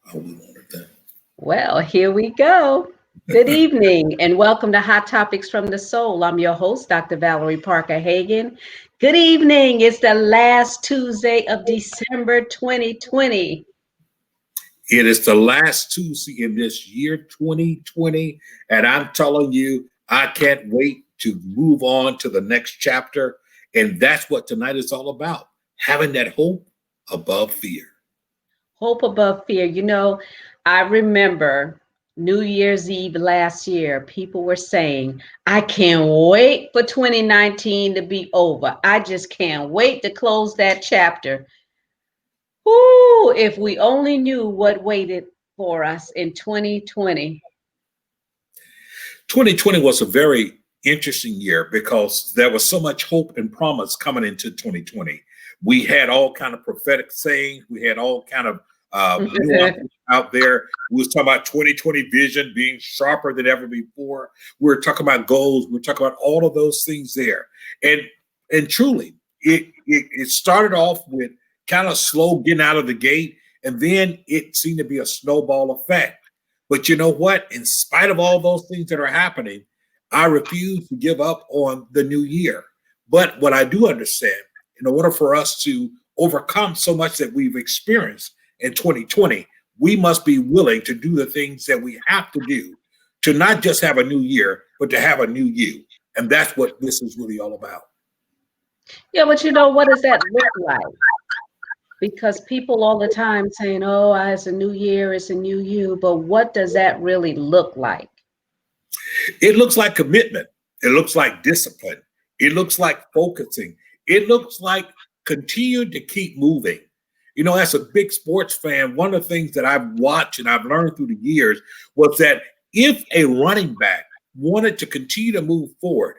Oh, we wanted that. Well, here we go. Good evening and welcome to Hot Topics from the Soul. I'm your host, Dr. Valerie Parker Hagan. Good evening. It's the last Tuesday of December 2020. It is the last Tuesday in this year 2020, and I'm telling you, I can't wait to move on to the next chapter. And that's what tonight is all about, having that hope above fear. Hope above fear. I remember New Year's Eve last year, people were saying, I can't wait for 2019 to be over. I just can't wait to close that chapter. Ooh, if we only knew what waited for us in 2020. 2020 was a very interesting year because there was so much hope and promise coming into 2020. We had all kind of prophetic sayings. We had all kind of nuances out there. We was talking about 2020 vision being sharper than ever before. We were talking about goals. We were talking about all of those things there. And truly, it started off with kind of slow getting out of the gate, and then it seemed to be a snowball effect. But you know what? In spite of all those things that are happening, I refuse to give up on the new year. But what I do understand, in order for us to overcome so much that we've experienced in 2020, we must be willing to do the things that we have to do to not just have a new year, but to have a new you. And that's what this is really all about. Yeah, but what does that look like? Because people all the time saying, oh, it's a new year, it's a new you. But what does that really look like? It looks like commitment. It looks like discipline. It looks like focusing. It looks like continue to keep moving. You know, as a big sports fan, one of the things that I've watched and I've learned through the years was that if a running back wanted to continue to move forward,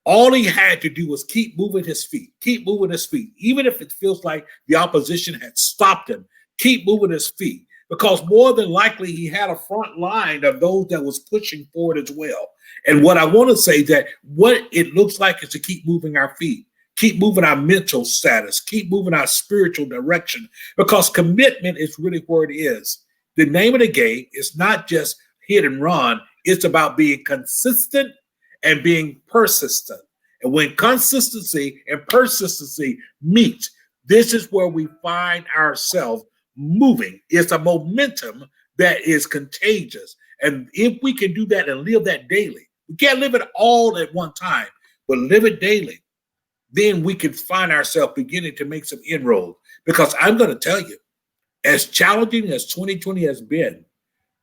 all he had to do was keep moving his feet, even if it feels like the opposition had stopped him, keep moving his feet, because more than likely he had a front line of those that was pushing forward as well. And what I want to say that what it looks like is to keep moving our feet, keep moving our mental status, keep moving our spiritual direction, because commitment is really where it is. The name of the game is not just hit and run, it's about being consistent and being persistent. And when consistency and persistency meet, this is where we find ourselves moving. It's a momentum that is contagious. And if we can do that and live that daily, we can't live it all at one time, but live it daily, then we can find ourselves beginning to make some inroads. Because I'm going to tell you, as challenging as 2020 has been,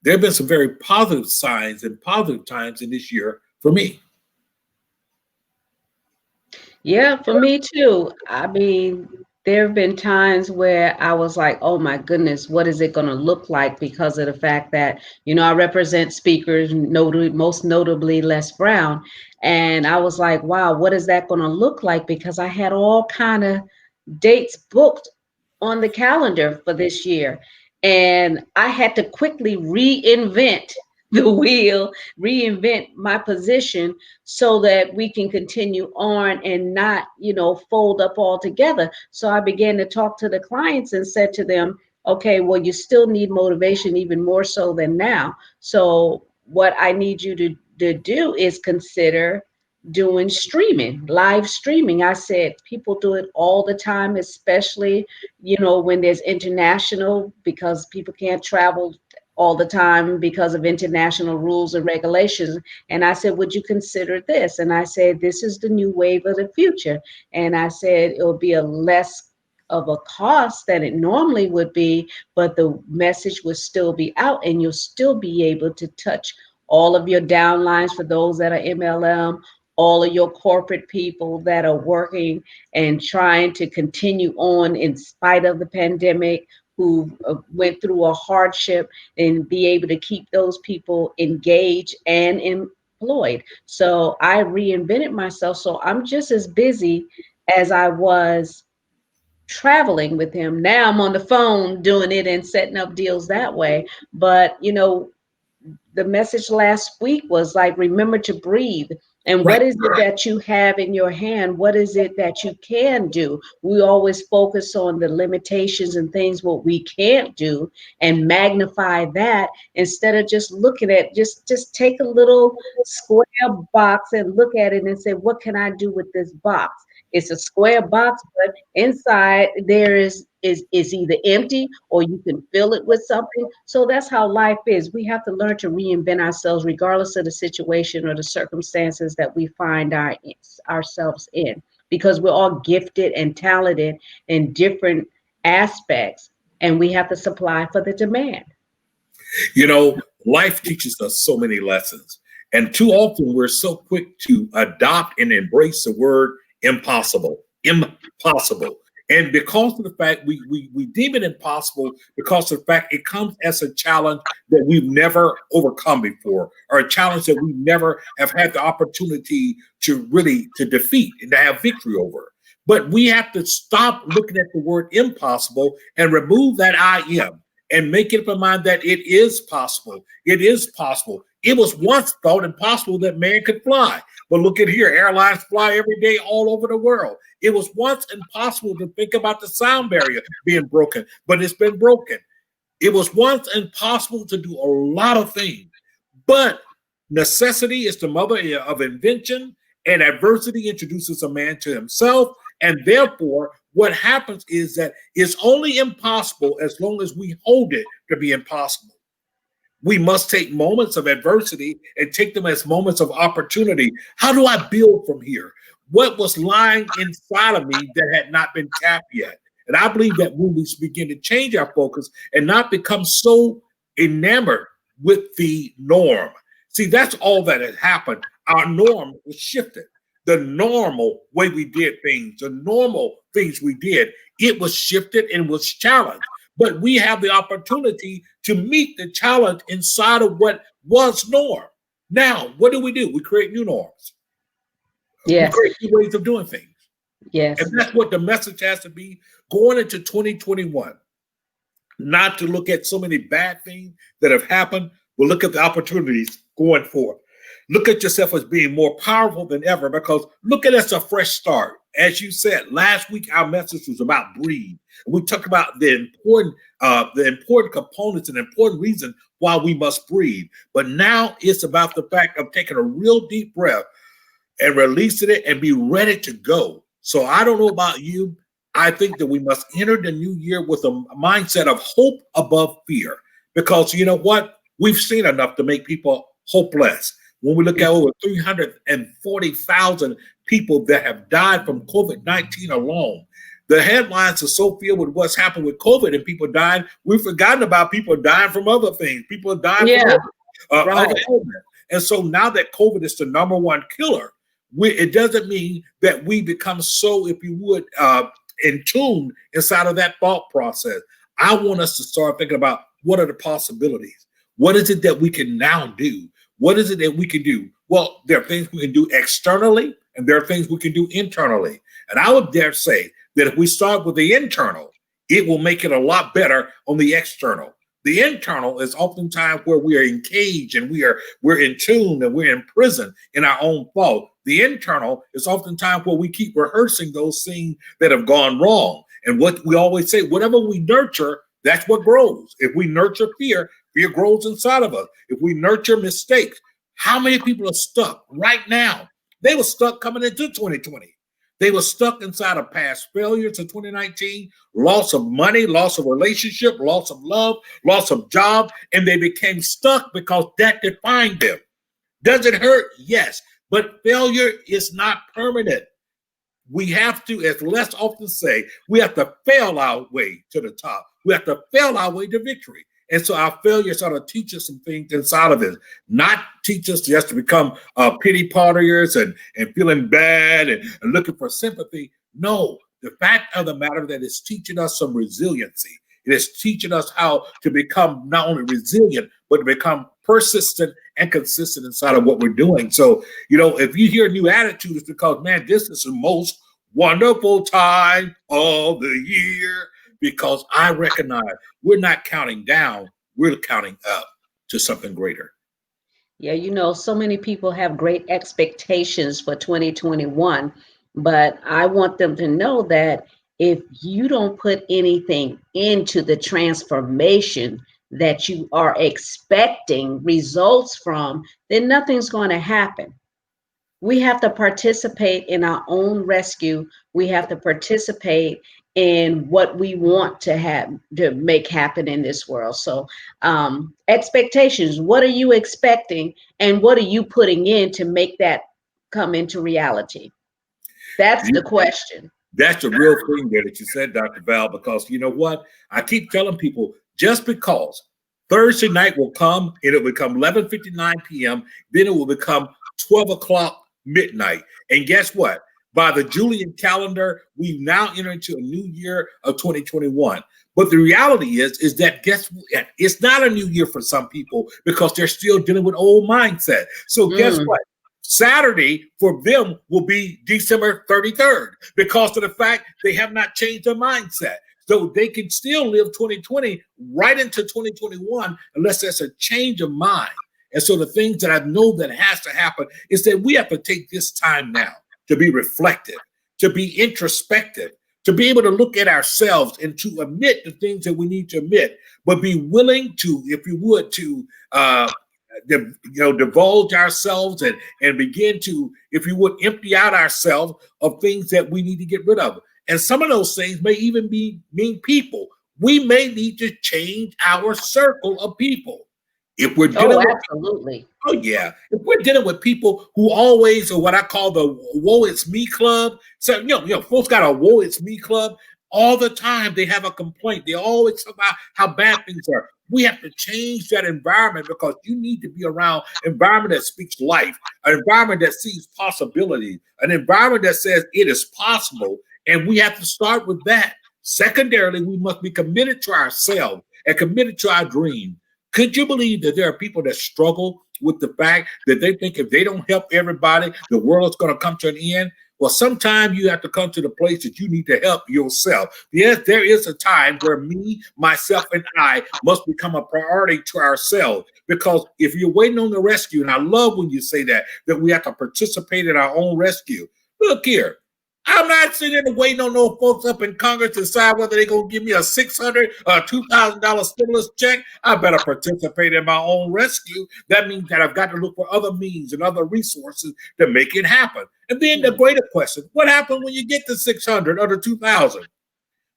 there have been some very positive signs and positive times in this year for me. Yeah, for me too. I mean, there have been times where I was like, oh my goodness, what is it going to look like because of the fact that, I represent speakers, most notably Les Brown. And I was like, wow, what is that going to look like? Because I had all kind of dates booked on the calendar for this year. And I had to quickly reinvent the wheel, reinvent my position so that we can continue on and not, fold up altogether. So I began to talk to the clients and said to them, okay, well, you still need motivation even more so than now. So what I need you to do is consider doing streaming, live streaming. I said people do it all the time, especially, when there's international, because people can't travel all the time because of international rules and regulations. And I said, would you consider this? And I said, this is the new wave of the future. And I said, it will be a less of a cost than it normally would be, but the message will still be out and you'll still be able to touch all of your downlines for those that are MLM, all of your corporate people that are working and trying to continue on in spite of the pandemic, who went through a hardship, and be able to keep those people engaged and employed. So I reinvented myself. So I'm just as busy as I was traveling with him. Now I'm on the phone doing it and setting up deals that way. But, the message last week was like, remember to breathe. And Right. what is it that you have in your hand? What is it that you can do? We always focus on the limitations and things what we can't do and magnify that instead of just looking at just take a little square box and look at it and say, what can I do with this box? It's a square box, but inside there is either empty or you can fill it with something. So that's how life is. We have to learn to reinvent ourselves regardless of the situation or the circumstances that we find ourselves in, because we're all gifted and talented in different aspects, and we have to supply for the demand. You know, life teaches us so many lessons. And too often we're so quick to adopt and embrace the word impossible, impossible. And because of the fact we deem it impossible, because of the fact it comes as a challenge that we've never overcome before, or a challenge that we never have had the opportunity to really to defeat and to have victory over. But we have to stop looking at the word impossible and remove that I am and make it up in mind that it is possible. It is possible. It was once thought impossible that man could fly. But look at here, airlines fly every day all over the world. It was once impossible to think about the sound barrier being broken, but it's been broken. It was once impossible to do a lot of things, but necessity is the mother of invention, and adversity introduces a man to himself. And therefore, what happens is that it's only impossible as long as we hold it to be impossible. We must take moments of adversity and take them as moments of opportunity. How do I build from here? What was lying inside of me that had not been tapped yet? And I believe that when we begin to change our focus and not become so enamored with the norm. See, that's all that has happened. Our norm was shifted. The normal way we did things, the normal things we did, it was shifted and was challenged. But we have the opportunity to meet the challenge inside of what was norm. Now, what do? We create new norms. We Yes, create new ways of doing things. And yes, that's what the message has to be going into 2021. Not to look at so many bad things that have happened, but look at the opportunities going forward. Look at yourself as being more powerful than ever, because look at it as a fresh start. As you said, last week our message was about breathe. We talked about the important components and important reason why we must breathe. But now it's about the fact of taking a real deep breath and releasing it and be ready to go. So I don't know about you. I think that we must enter the new year with a mindset of hope above fear, because you know what? We've seen enough to make people hopeless. When we look at over 340,000 people that have died from COVID-19 alone, the headlines are so filled with what's happened with COVID and people dying. We've forgotten about people dying from other things. People are dying from yeah, other right. ailments. And so now that COVID is the number one killer, it doesn't mean that we become so, if you would, in tune inside of that thought process. I want us to start thinking about what are the possibilities? What is it that we can now do? What is it that we can do? Well, there are things we can do externally and there are things we can do internally. And I would dare say that if we start with the internal, it will make it a lot better on the external. The internal is oftentimes where we are engaged and we're in tune and we're in prison in our own fault. The internal is oftentimes where we keep rehearsing those things that have gone wrong. And what we always say, whatever we nurture, that's what grows. If we nurture fear, fear grows inside of us. If we nurture mistakes, how many people are stuck right now? They were stuck coming into 2020. They were stuck inside of past failures in 2019, loss of money, loss of relationship, loss of love, loss of job, and they became stuck because that defined them. Does it hurt? Yes, but failure is not permanent. We have to, as Les often say, we have to fail our way to the top. We have to fail our way to victory. And so our failures ought to teach us some things inside of it, not teach us just to become pity partiers and feeling bad and looking for sympathy. No, the fact of the matter that it's teaching us some resiliency. It is teaching us how to become not only resilient, but to become persistent and consistent inside of what we're doing. So, you know, if you hear new attitude, it's because, man, this is the most wonderful time of the year, because I recognize we're not counting down, we're counting up to something greater. Yeah, so many people have great expectations for 2021, but I want them to know that if you don't put anything into the transformation that you are expecting results from, then nothing's going to happen. We have to participate in our own rescue. We have to participate in what we want to have to make happen in this world. So, expectations, what are you expecting and what are you putting in to make that come into reality? That's the question. That's the real thing there that you said, Dr. Val, because you know what? I keep telling people just because Thursday night will come and it will become 11:59 p.m., then it will become 12 o'clock midnight. And guess what? By the Julian calendar, we now enter into a new year of 2021. But the reality is that guess what? It's not a new year for some people because they're still dealing with old mindset. So guess what? Saturday for them will be December 33rd because of the fact they have not changed their mindset. So they can still live 2020 right into 2021 unless there's a change of mind. And so the things that I know that has to happen is that we have to take this time now to be reflective, to be introspective, to be able to look at ourselves and to admit the things that we need to admit, but be willing to, if you would, to divulge ourselves and begin to, if you would, empty out ourselves of things that we need to get rid of. And some of those things may even be mean people. We may need to change our circle of people. If we're dealing with absolutely. Oh, yeah. If we're dealing with people who always are what I call the woe it's me club. So, folks got a woe it's me club all the time. They have a complaint. They always talk about how bad things are. We have to change that environment because you need to be around an environment that speaks life, an environment that sees possibility, an environment that says it is possible. And we have to start with that. Secondarily, we must be committed to ourselves and committed to our dream. Could you believe that there are people that struggle with the fact that they think if they don't help everybody, the world is going to come to an end? Well, sometimes you have to come to the place that you need to help yourself. Yes, there is a time where me, myself, and I must become a priority to ourselves. Because if you're waiting on the rescue, and I love when you say that we have to participate in our own rescue. Look here. I'm not sitting there waiting on those folks up in Congress to decide whether they're going to give me a $600 or $2,000 stimulus check. I better participate in my own rescue. That means that I've got to look for other means and other resources to make it happen. And then the greater question, what happens when you get the 600 or the 2,000?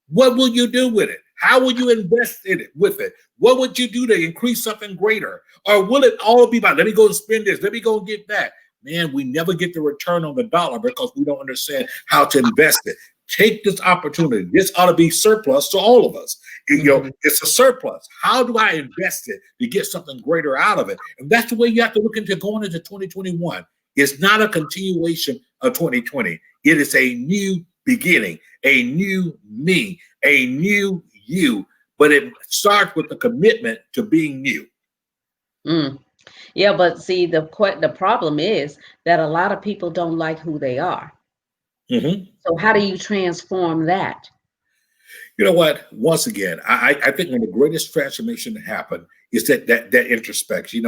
What will you do with it? How will you invest in it with it? What would you do to increase something greater? Or will it all be about, let me go and spend this, let me go and get that? Man, we never get the return on the dollar because we don't understand how to invest it. Take this opportunity. This ought to be surplus to all of us. It's a surplus. How do I invest it to get something greater out of it? And that's the way you have to look into going into 2021. It's not a continuation of 2020. It is a new beginning, a new me, a new you. But it starts with the commitment to being new. Yeah, but see, the problem is that a lot of people don't like who they are. So how do you transform that? You know what? Once again, I think one of the greatest transformation to happen is that introspection.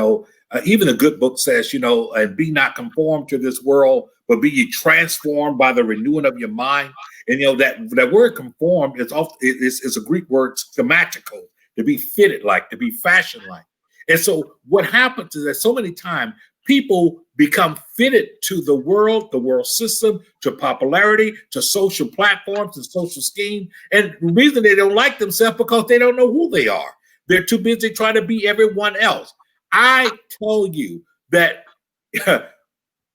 Even a good book says, and be not conformed to this world, but be ye transformed by the renewing of your mind. And that word conformed is a Greek word schematical, to be fitted like, to be fashioned like. And so what happens is that so many times people become fitted to the world system, to popularity, to social platforms, to social scheme. And the reason they don't like themselves because they don't know who they are. They're too busy trying to be everyone else. I tell you that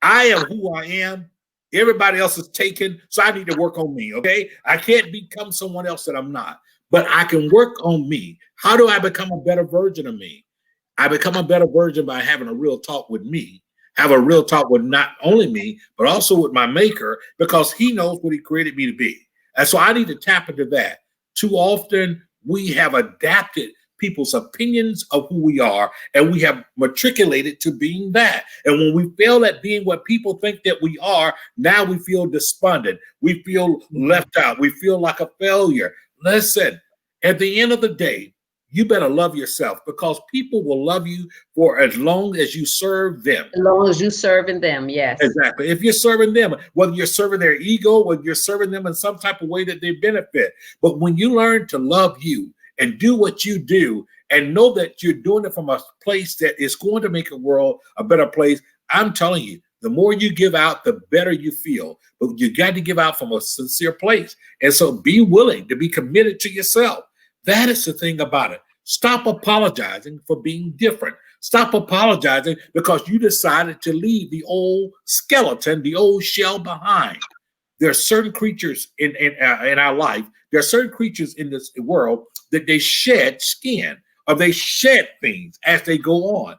I am who I am. Everybody else is taken, so I need to work on me, okay? I can't become someone else that I'm not, but I can work on me. How do I become a better version of me? I become a better version by having a real talk with me, have a real talk with not only me, but also with my maker, because he knows what he created me to be. And so I need to tap into that. Too often we have adapted people's opinions of who we are, and we have matriculated to being that. And when we fail at being what people think that we are, now we feel despondent. We feel left out. We feel like a failure. Listen, at the end of the day, you better love yourself, because people will love you for as long as you serve them. As long as you serving them, yes. Exactly. If you're serving them, whether you're serving their ego, whether you're serving them in some type of way that they benefit. But when you learn to love you and do what you do and know that you're doing it from a place that is going to make the world a better place, I'm telling you, the more you give out, the better you feel. But you got to give out from a sincere place. And so be willing to be committed to yourself. That is the thing about it. Stop apologizing for being different. Stop apologizing because you decided to leave the old skeleton, the old shell behind. There are certain creatures in our life. There are certain creatures in this world that they shed skin, or they shed things as they go on.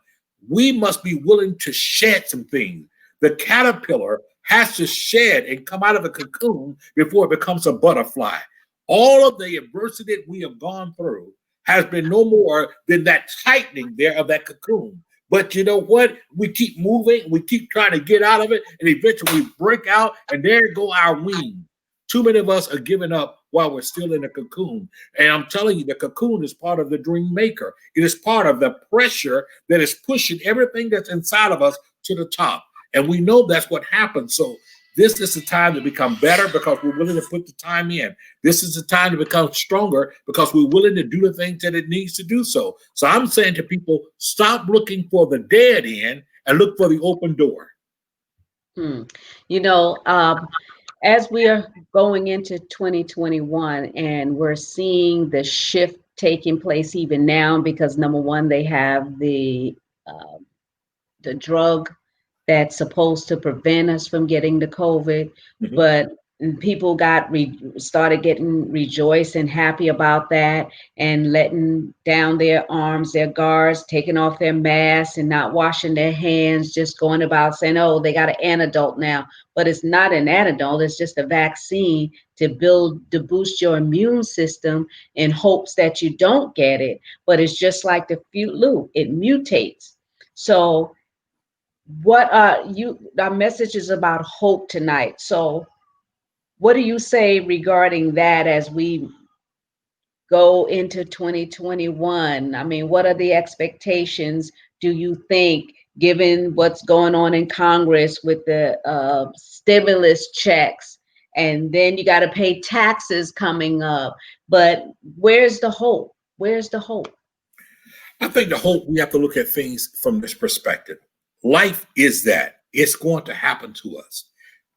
We must be willing to shed some things. The caterpillar has to shed and come out of a cocoon before it becomes a butterfly. All of the adversity that we have gone through has been no more than that tightening there of that cocoon. But you know what? We keep moving, we keep trying to get out of it, and eventually we break out, and there go our wings. Too many of us are giving up while we're still in the cocoon. And I'm telling you, the cocoon is part of the dream maker. It is part of the pressure that is pushing everything that's inside of us to the top. And we know that's what happens. So this is the time to become better because we're willing to put the time in. This is the time to become stronger because we're willing to do the things that it needs to do so. So I'm saying to people, stop looking for the dead end and look for the open door. You know, as we are going into 2021 and we're seeing the shift taking place even now, because number one, they have the drug that's supposed to prevent us from getting the COVID, but people started getting rejoiced and happy about that, and letting down their arms, their guards, taking off their masks and not washing their hands, just going about saying, oh, they got an antidote now. But it's not an antidote, it's just a vaccine to boost your immune system in hopes that you don't get it. But it's just like the flu, it mutates. So what our message is about hope tonight. So what do you say regarding that as we go into 2021? I mean, what are the expectations, do you think, given what's going on in Congress with the stimulus checks, and then you got to pay taxes coming up? But where's the hope? Where's the hope? I think the hope, we have to look at things from this perspective. Life is that it's going to happen to us.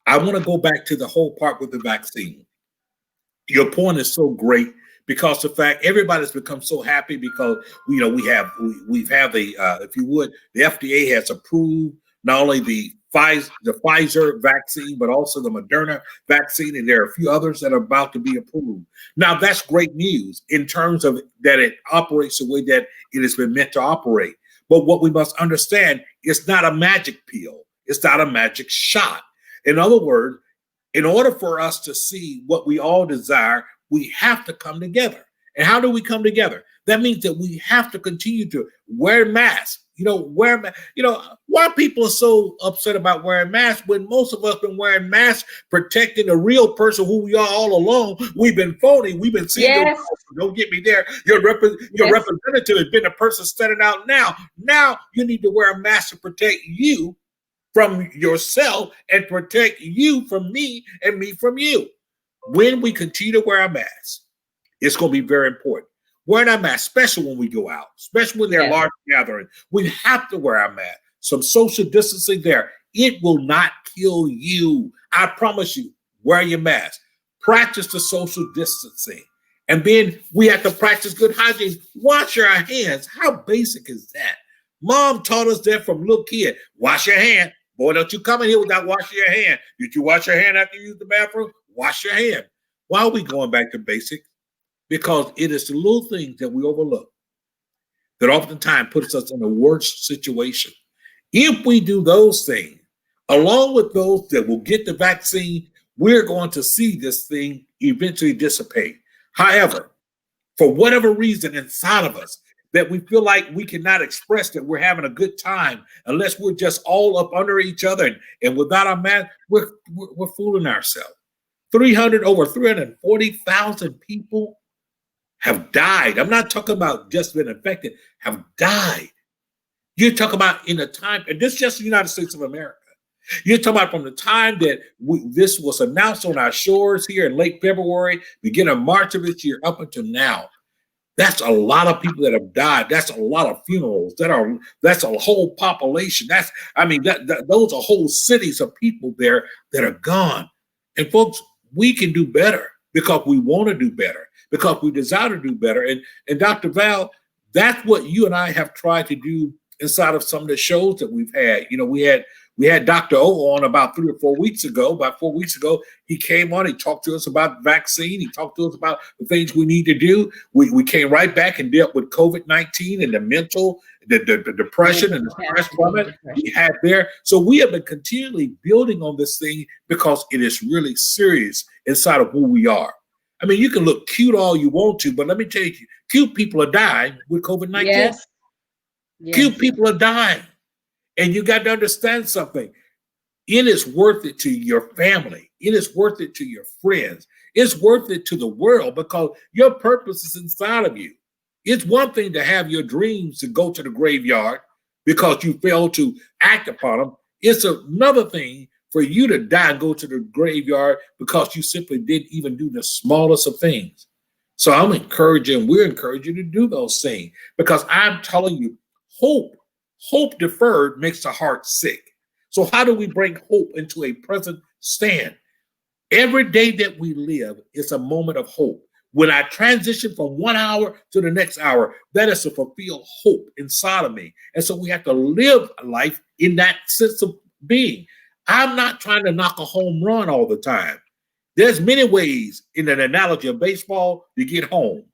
I want to go back to the whole part with the vaccine. Your point is so great because the fact everybody's become so happy because we've had the if you would, the FDA has approved not only the Pfizer vaccine but also the Moderna vaccine, and there are a few others that are about to be approved. Now that's great news in terms of that it operates the way that it has been meant to operate. But what we must understand, it's not a magic pill. It's not a magic shot. In other words, in order for us to see what we all desire, we have to come together. And how do we come together? That means that we have to continue to wear masks. Why people are so upset about wearing masks when most of us been wearing masks, protecting the real person who we are all along. We've been phony. We've been seeing. Yes. Don't get me there. Your representative has been a person standing out now. Now you need to wear a mask to protect you from yourself and protect you from me and me from you. When we continue to wear our masks, it's going to be very important. Wearing our mask, especially when we go out, especially when there are large gatherings, we have to wear our mask. Some social distancing there. It will not kill you. I promise you, wear your mask. Practice the social distancing. And then we have to practice good hygiene. Wash our hands. How basic is that? Mom taught us that from little kid. Wash your hand. Boy, don't you come in here without washing your hand. Did you wash your hand after you use the bathroom? Wash your hand. Why are we going back to basics? Because it is the little things that we overlook that oftentimes puts us in a worse situation. If we do those things, along with those that will get the vaccine, we're going to see this thing eventually dissipate. However, for whatever reason inside of us, that we feel like we cannot express that we're having a good time unless we're just all up under each other and without our mask, we're fooling ourselves. Over 340,000 people have died. I'm not talking about just been infected, have died. You're talking about in a time, and this is just the United States of America. You're talking about from the time that this was announced on our shores here in late February, beginning of March of this year, up until now. That's a lot of people that have died. That's a lot of funerals. That's a whole population. Those are whole cities of people there that are gone. And folks, we can do better because we want to do better, because we desire to do better. And Dr. Val, that's what you and I have tried to do inside of some of the shows that we've had. We had Dr. O on about 3 or 4 weeks ago. About 4 weeks ago, he came on. He talked to us about vaccine. He talked to us about the things we need to do. We came right back and dealt with COVID-19 and the mental, the depression and the stress from it we had there. So we have been continually building on this thing because it is really serious inside of who we are. I mean, you can look cute all you want to, but let me tell you, cute people are dying with COVID-19. Yes. Cute people are dying. And you got to understand something. It is worth it to your family. It is worth it to your friends. It's worth it to the world because your purpose is inside of you. It's one thing to have your dreams to go to the graveyard because you failed to act upon them. It's another thing for you to die and go to the graveyard because you simply didn't even do the smallest of things. So we're encouraging you to do those things because I'm telling you, Hope deferred makes the heart sick. So how do we bring hope into a present stand? Every day that we live is a moment of hope. When I transition from 1 hour to the next hour, that is to fulfill hope inside of me. And so we have to live life in that sense of being. I'm not trying to knock a home run all the time. There's many ways in an analogy of baseball to get home.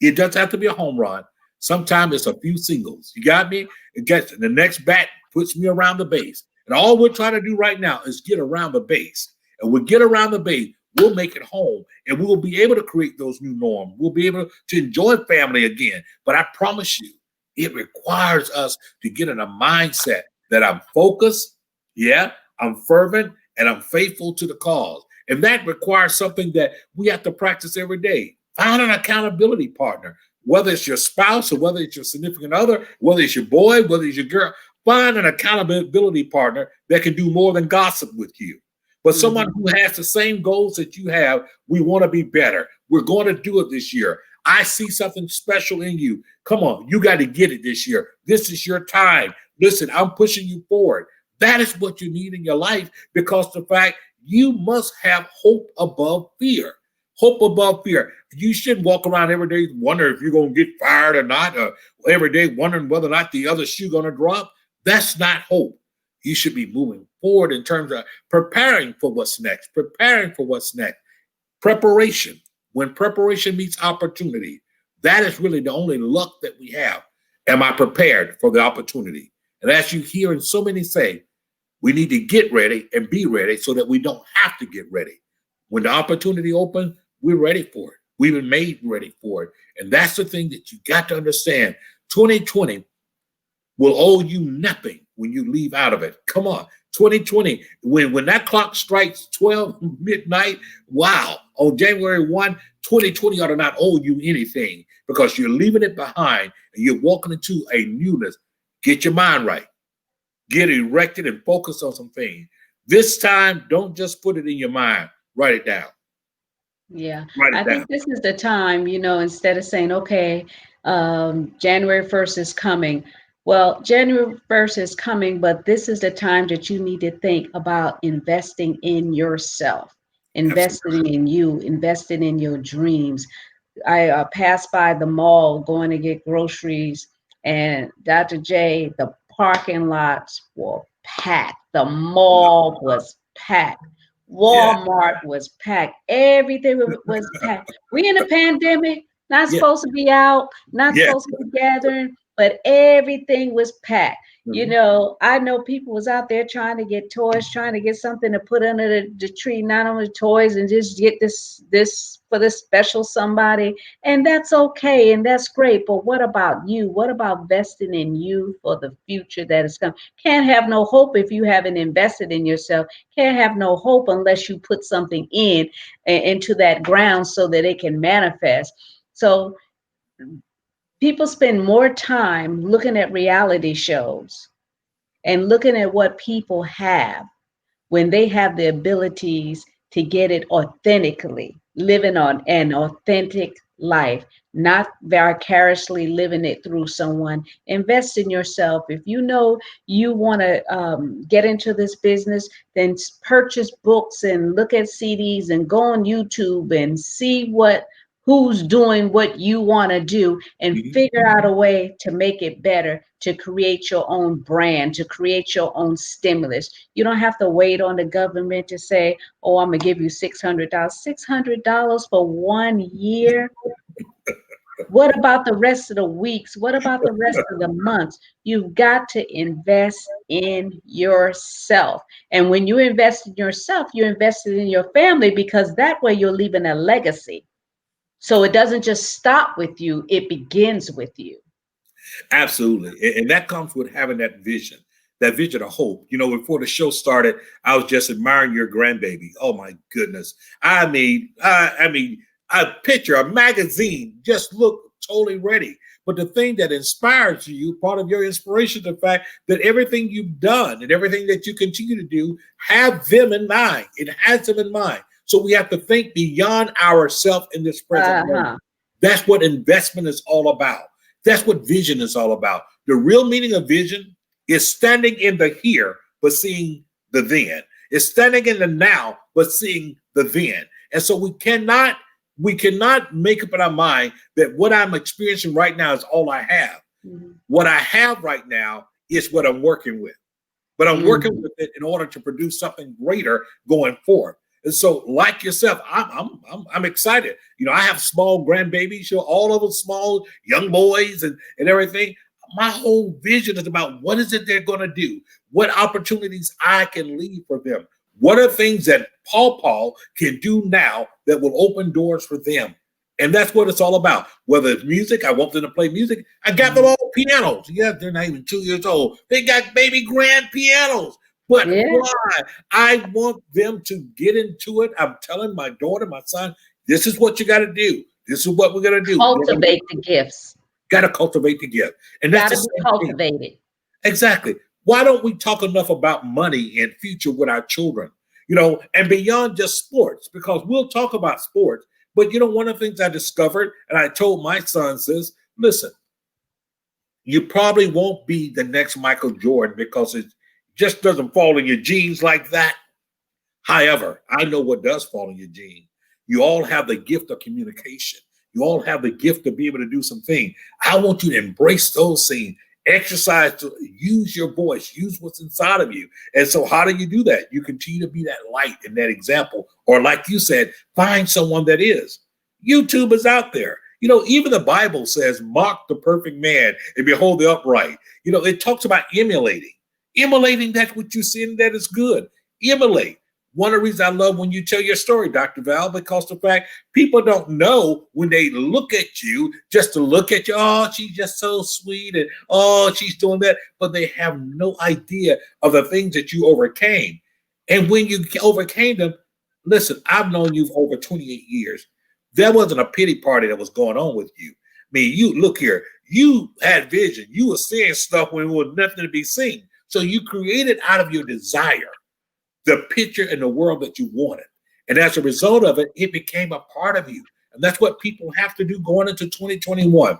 It doesn't have to be a home run. Sometimes it's a few singles. You got me? It gets the next bat puts me around the base. And all we're trying to do right now is get around the base. And we get around the base, we'll make it home. And we will be able to create those new norms. We'll be able to enjoy family again. But I promise you, it requires us to get in a mindset that I'm focused, I'm fervent, and I'm faithful to the cause. And that requires something that we have to practice every day. Find an accountability partner. Whether it's your spouse or whether it's your significant other, whether it's your boy, whether it's your girl, find an accountability partner that can do more than gossip with you. But someone who has the same goals that you have, we want to be better. We're going to do it this year. I see something special in you. Come on, you got to get it this year. This is your time. Listen, I'm pushing you forward. That is what you need in your life because the fact you must have hope above fear. Hope above fear. You shouldn't walk around every day wondering if you're going to get fired or not, or every day wondering whether or not the other shoe going to drop. That's not hope. You should be moving forward in terms of preparing for what's next, Preparation. When preparation meets opportunity, that is really the only luck that we have. Am I prepared for the opportunity? And as you hear in so many say, we need to get ready and be ready so that we don't have to get ready. When the opportunity opens, we're ready for it. We've been made ready for it. And that's the thing that you got to understand. 2020 will owe you nothing when you leave out of it. Come on. 2020, when that clock strikes 12 midnight, wow, on January 1, 2020 ought to not owe you anything because you're leaving it behind and you're walking into a newness. Get your mind right. Get erected and focus on some things. This time, don't just put it in your mind. Write it down. Yeah, I think this is the time, instead of saying, okay, January 1st is coming. Well, January 1st is coming, but this is the time that you need to think about investing in yourself, investing in you, investing in your dreams. I passed by the mall going to get groceries, and Dr. J, the parking lots were packed. The mall was packed. Walmart was packed. Everything was packed. We in a pandemic, not supposed to be out, not supposed to be gathering, but everything was packed. I know people was out there trying to get toys, trying to get something to put under the tree, not only toys, and just get this for this special somebody. And that's okay, and that's great. But what about you? What about investing in you for the future that is coming? Can't have no hope if you haven't invested in yourself. Can't have no hope unless you put something into that ground so that it can manifest. So People spend more time looking at reality shows and looking at what people have when they have the abilities to get it authentically, living on an authentic life, not vicariously living it through someone. Invest in yourself. If you know you want to get into this business, then purchase books and look at CDs and go on YouTube and see who's doing what you want to do and Mhm. figure out a way to make it better, to create your own brand, to create your own stimulus. You don't have to wait on the government to say, oh, I'm going to give you $600. $600 for 1 year? What about the rest of the weeks? What about the rest of the months? You've got to invest in yourself. And when you invest in yourself, you invested in your family, because that way you're leaving a legacy. So it doesn't just stop with you, it begins with you. Absolutely. And that comes with having that vision of hope. You know, before the show started, I was just admiring your grandbaby. Oh my goodness. I picture a magazine, just look totally ready. But the thing that inspires you, part of your inspiration, is the fact that everything you've done and everything that you continue to do have them in mind. It has them in mind. So we have to think beyond ourselves in this present moment. Uh-huh. That's what investment is all about. That's what vision is all about. The real meaning of vision is standing in the here, but seeing the then. It's standing in the now, but seeing the then. And so we cannot make up in our mind that what I'm experiencing right now is all I have. Mhm. What I have right now is what I'm working with. But I'm working Mhm. with it in order to produce something greater going forward. And so, like yourself, I'm excited. You know, I have small grandbabies, you know, all of them small young boys and everything. My whole vision is about what is it they're going to do, what opportunities I can leave for them, what are things that Paul can do now that will open doors for them. And that's what it's all about. Whether it's music, I want them to play music. I got them Mhm. all pianos. Yeah, they're not even 2 years old. They got baby grand pianos. But Yeah. why? I want them to get into it. I'm telling my daughter, my son, this is what you got to do. This is what we're going to do. Cultivate the gifts. Got to cultivate the gift. And that's Got the to be same thing. cultivated. Exactly. Why don't we talk enough about money and future with our children? You know, and beyond just sports, because we'll talk about sports. But you know, one of the things I discovered, and I told my sons is, listen, you probably won't be the next Michael Jordan because it just doesn't fall in your genes like that. However, I know what does fall in your gene. You all have the gift of communication. You all have the gift to be able to do something. I want you to embrace those things. Exercise to use your voice, use what's inside of you. And so, how do you do that? You continue to be that light and that example. Or, like you said, find someone that is. YouTube is out there. You know, even the Bible says, mark the perfect man and behold the upright. You know, it talks about emulating. Emulating that what you see and that is good. Emulate. One of the reasons I love when you tell your story, Dr. Val, because the fact people don't know when they look at you, just to look at you, oh, she's just so sweet, and oh, she's doing that, but they have no idea of the things that you overcame. And when you overcame them, listen, I've known you for over 28 years. There wasn't a pity party that was going on with you. I mean, you look here, you had vision, you were seeing stuff when there was nothing to be seen. So you created out of your desire the picture and the world that you wanted. And as a result of it, it became a part of you. And that's what people have to do going into 2021.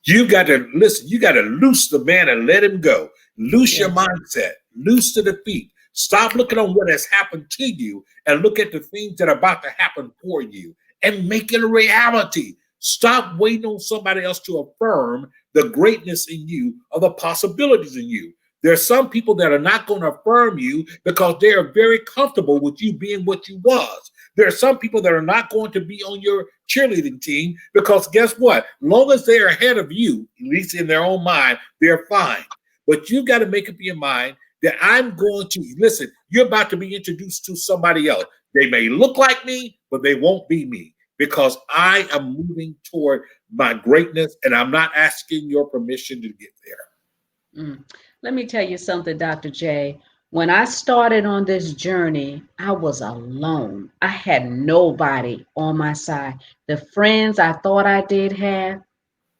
You got to listen, you got to loose the man and let him go. Loose your Yeah. mindset, loose to the feet. Stop looking on what has happened to you and look at the things that are about to happen for you and make it a reality. Stop waiting on somebody else to affirm the greatness in you or the possibilities in you. There are some people that are not going to affirm you because they are very comfortable with you being what you was. There are some people that are not going to be on your cheerleading team because guess what? Long as they're ahead of you, at least in their own mind, they're fine. But you've got to make up your mind that I'm going to listen. You're about to be introduced to somebody else. They may look like me, but they won't be me because I am moving toward my greatness and I'm not asking your permission to get there. Mm. Let me tell you something, Dr. J. When I started on this journey, I was alone. I had nobody on my side. The friends I thought I did have,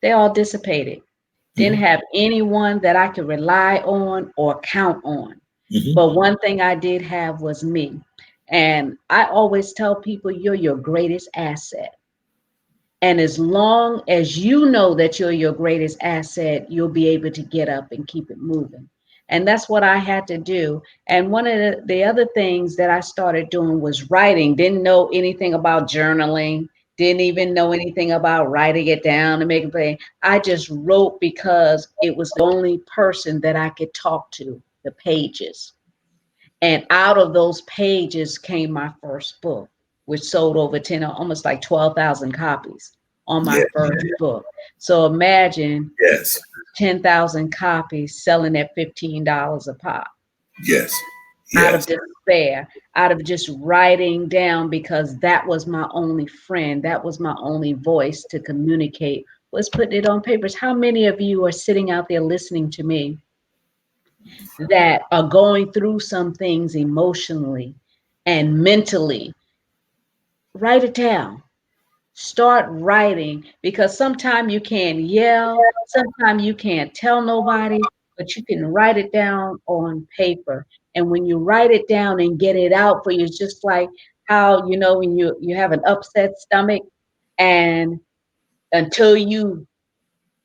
they all dissipated. Didn't Mhm. have anyone that I could rely on or count on. Mhm. But one thing I did have was me. And I always tell people you're your greatest asset. And as long as you know that you're your greatest asset, you'll be able to get up and keep it moving. And that's what I had to do. And one of the other things that I started doing was writing. Didn't know anything about journaling, didn't even know anything about writing it down and making play. I just wrote because it was the only person that I could talk to, the pages. And out of those pages came my first book, which sold over 10, almost like 12,000 copies on my Yeah. first book. So imagine Yes. 10,000 copies selling at $15 a pop Yes. out of Yes. despair, out of just writing down because that was my only friend. That was my only voice to communicate, was putting it on papers. How many of you are sitting out there listening to me that are going through some things emotionally and mentally? Write it down. Start writing because sometimes you can't yell, sometimes you can't tell nobody, but you can write it down on paper. And when you write it down and get it out for you, it's just like how, when you have an upset stomach and until you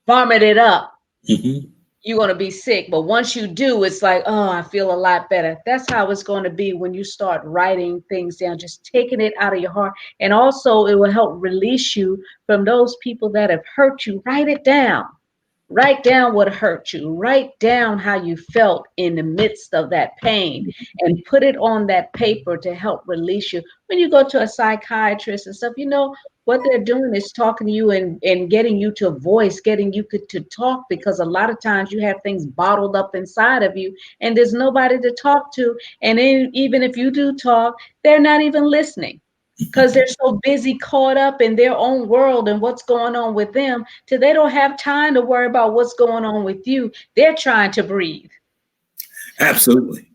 vomit it up, Mhm. you're going to be sick. But once you do, it's like, oh, I feel a lot better. That's how it's going to be when you start writing things down, just taking it out of your heart. And also, it will help release you from those people that have hurt you. Write it down. Write down what hurt you. Write down how you felt in the midst of that pain and put it on that paper to help release you. When you go to a psychiatrist and stuff, what they're doing is talking to you and getting you to voice, getting you to talk, because a lot of times you have things bottled up inside of you and there's nobody to talk to. And even if you do talk, they're not even listening because they're so busy caught up in their own world and what's going on with them till they don't have time to worry about what's going on with you. They're trying to breathe. Absolutely.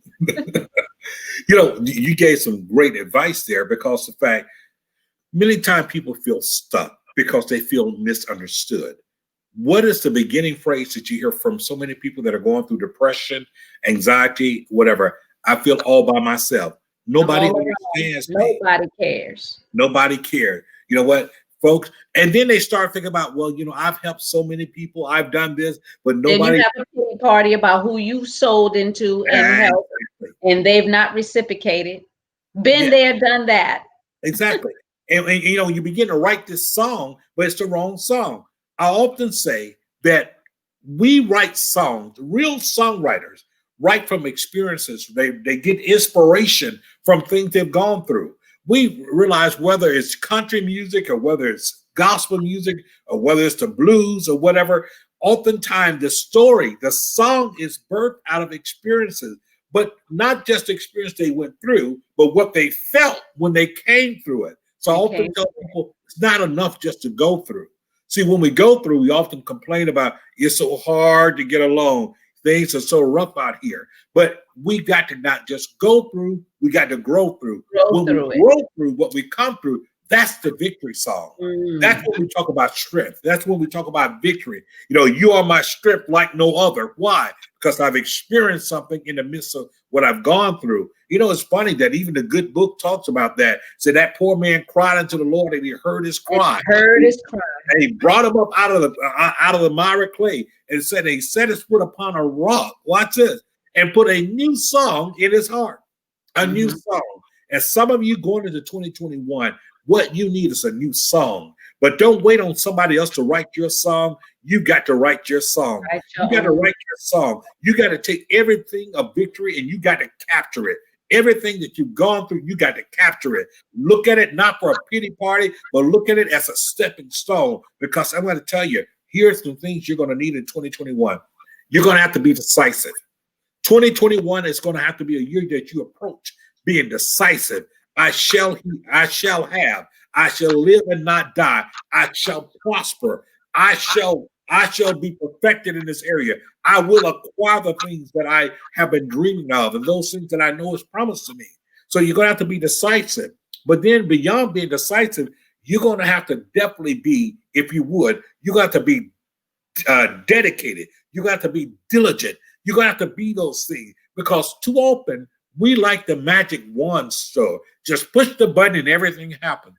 You gave some great advice there because the fact many times people feel stuck because they feel misunderstood. What is the beginning phrase that you hear from so many people that are going through depression, anxiety, whatever? I feel all by myself. I'm Nobody all alone. understands me. Nobody cares. Nobody cared. You know what, folks? And then they start thinking about, well, I've helped so many people. I've done this, but Then you nobody. have a pity party about who you sold into and helped, Exactly. and they've not reciprocated. Been Yeah, there, done that. exactly. And you begin to write this song, but it's the wrong song. I often say that we write songs, real songwriters write from experiences. They get inspiration from things they've gone through. We realize whether it's country music or whether it's gospel music or whether it's the blues or whatever, oftentimes the song is birthed out of experiences, but not just the experience they went through, but what they felt when they came through it. So I They often came. tell people it's not enough just to go through. See, when we go through, we often complain about it's so hard to get along. Things are so rough out here. But we got to not just go through, we got to grow through. Grow When we through it. grow through what we come through, that's the victory song. That's Mm. when we talk about strength. That's when we talk about victory. You are my strength like no other. Why? Because I've experienced something in the midst of what I've gone through. It's funny that even the good book talks about that. So that poor man cried unto the Lord and he heard his And cry. heard his cry. And he brought him up out of the miry clay and said he set his foot upon a rock. Watch this. And put a new song in his heart. A new Mhm. song. And some of you going into 2021, what you need is a new song. But don't wait on somebody else to write your song. You got to write your song. Write You your got to own. write your song. You got to take everything of victory and you got to capture it. Everything that you've gone through, you got to capture it. Look at it not for a pity party, but look at it as a stepping stone. Because I'm going to tell you, here's some things you're going to need in 2021. You're going to have to be decisive. 2021 is going to have to be a year that you approach being decisive. I shall have, I shall live and not die. I shall prosper. I shall be perfected in this area. I will acquire the things that I have been dreaming of and those things that I know is promised to me. So you're going to have to be decisive. But then beyond being decisive, you're going to have to definitely be, if you would, you got to be dedicated. You got to be diligent. You got to be those things because too often we like the magic wand. So just push the button and everything happens.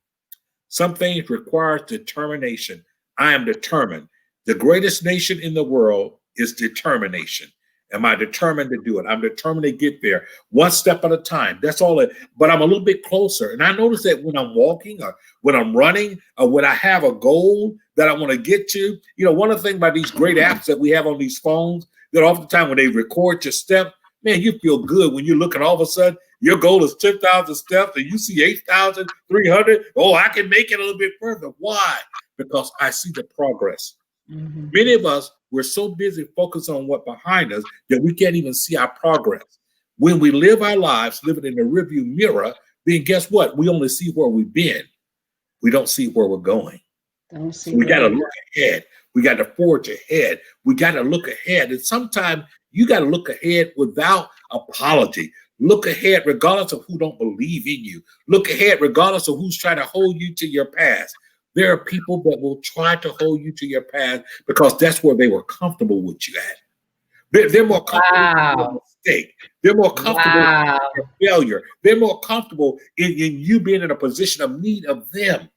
Some things require determination. I am determined. The greatest nation in the world is determination. Am I determined to do it? I'm determined to get there one step at a time. That's all it, but I'm a little bit closer. And I notice that when I'm walking or when I'm running or when I have a goal that I want to get to, one of the things about these great apps that we have on these phones, that oftentimes when they record your steps, man, you feel good when you look and all of a sudden your goal is 10,000 steps and you see 8,300. Oh, I can make it a little bit further. Why? Because I see the progress. Mm-hmm. Many of us, we're so busy focused on what's behind us that we can't even see our progress. When we live our lives living in the rearview mirror, then guess what? We only see where we've been. We don't see where we're going. So we got to look ahead. We got to forge ahead. We got to look ahead. And sometimes you got to look ahead without apology. Look ahead regardless of who don't believe in you. Look ahead regardless of who's trying to hold you to your past. There are people that will try to hold you to your past because that's where they were comfortable with you at. They're more comfortable with your mistake. They're more comfortable with your failure. They're more comfortable in you being in a position of need of them.